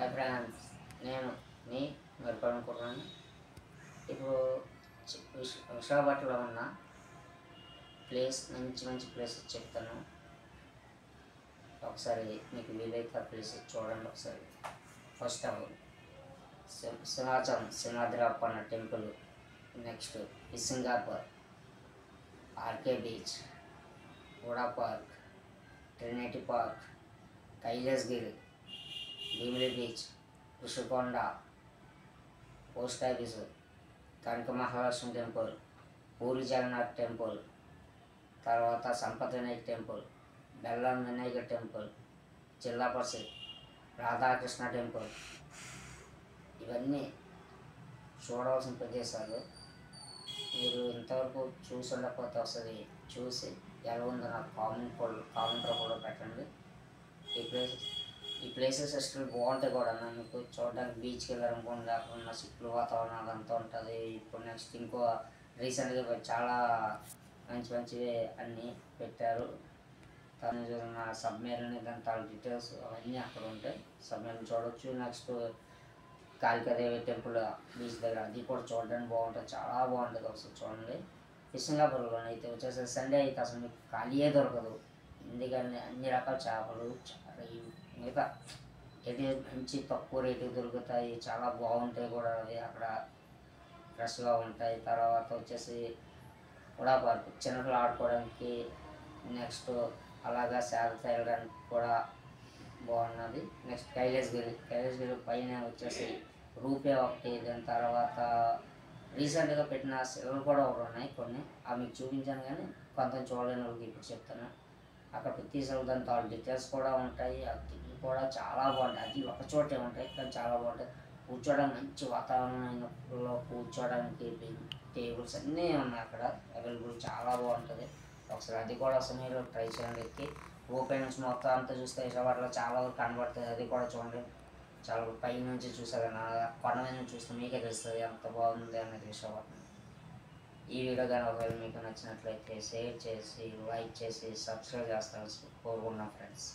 Hi friends, నేను మీ మెరుపనుకుంటున్నాను. ఇప్పుడు విశాఖపట్నంలో ఉన్న మంచి మంచి ప్లేసెస్ చెప్తాను. ఒకసారి మీకు వీలైతే ఆ ప్లేసెస్ చూడండి. ఒకసారి first of all Simhadrappa Anna temple, next Singapore, RK beach, HUDA park, Trinity park, Kailasagiri, Bheemili beach, Rushikonda, post office, Kanaka Mahalakshmi temple, Puri Jagannath temple, తర్వాత సంపత్ వినాయక్ టెంపుల్, బెల్లం వినాయక టెంపుల్, జిల్లా పరిషత్, రాధాకృష్ణ టెంపుల్. ఇవన్నీ చూడవలసిన ప్రదేశాలు. మీరు ఇంతవరకు చూసి ఉండకపోతే ఒకసారి చూసి ఎలా ఉందో నాకు కామెంట్లో కూడా పెట్టండి. ఈ ప్లేసెస్ అసలు బాగుంటాయి కూడా. మీకు చూడడానికి బీచ్కి వెళ్ళాలనుకోండి, అక్కడ ఉన్న సిక్కులు వాతావరణం అదంతా ఉంటుంది. ఇప్పుడు నెక్స్ట్ ఇంకో రీసెంట్గా చాలా మంచి మంచివి అన్నీ పెట్టారు. తను చూసిన సబ్మెరీన్ ఇదంతా డీటెయిల్స్ అవన్నీ అక్కడ ఉంటాయి. సబ్మెరీన్ చూడవచ్చు. నెక్స్ట్ కాళికాదేవి టెంపుల్ బీచ్ దగ్గర, అది కూడా చూడడానికి బాగుంటుంది, చాలా బాగుంటుంది. ఒకసారి చూడండి. సింగాపూర్లో అయితే వచ్చేసి సండే అయితే అసలు మీకు ఖాళీయే దొరకదు. ఎందుకంటే అన్ని రకాల చేపలు మిగతా ఏది మంచి తక్కువ రేటుకి దొరుకుతాయి, చాలా బాగుంటాయి కూడా. అవి అక్కడ ఫ్రెష్గా ఉంటాయి. తర్వాత వచ్చేసి హుడా పార్క్, చిన్నపిల్లలు ఆడుకోవడానికి, నెక్స్ట్ అలాగా సేద తీయడానికి కూడా బాగున్నది. నెక్స్ట్ కైలాసగిరి పైన వచ్చేసి రూపే ఒకటి, దాని తర్వాత రీసెంట్గా పెట్టిన సెలవులు కూడా ఒకటి ఉన్నాయి కొన్ని. అవి మీకు చూపించాను, కానీ కొంత చూడలేని వాళ్ళకి ఇప్పుడు చెప్తాను. అక్కడ ప్రతి సెలవు దాని తాలూ డీటెయిల్స్ కూడా ఉంటాయి. అది కూడా చాలా బాగుంటాయి. అది ఒక చోటే ఉంటాయి కానీ చాలా బాగుంటాయి. కూర్చోడానికి మంచి వాతావరణంలో కూర్చోడానికి టేబుల్స్ అన్నీ ఉన్నాయి అక్కడ అవైలబుల్, చాలా బాగుంటుంది. ఒకసారి అది కూడా మీరు ట్రై చేయండి. ఎక్కి ఓపెన్ నుంచి మొత్తం అంతా చూస్తే విశాఖపట్నంలో చాలా వరకు కనబడుతుంది. అది కూడా చూడండి. చాలా పై నుంచి చూసారు, కొండ మీద నుంచి చూస్తే మీకే తెలుస్తుంది ఎంత బాగుంది అనేది విశాఖపట్నం. ఈ వీడియో కానీ ఒకవేళ మీకు నచ్చినట్లయితే షేర్ చేసి, లైక్ చేసి, సబ్స్క్రైబ్ చేస్తాను కోరుకున్నాం ఫ్రెండ్స్.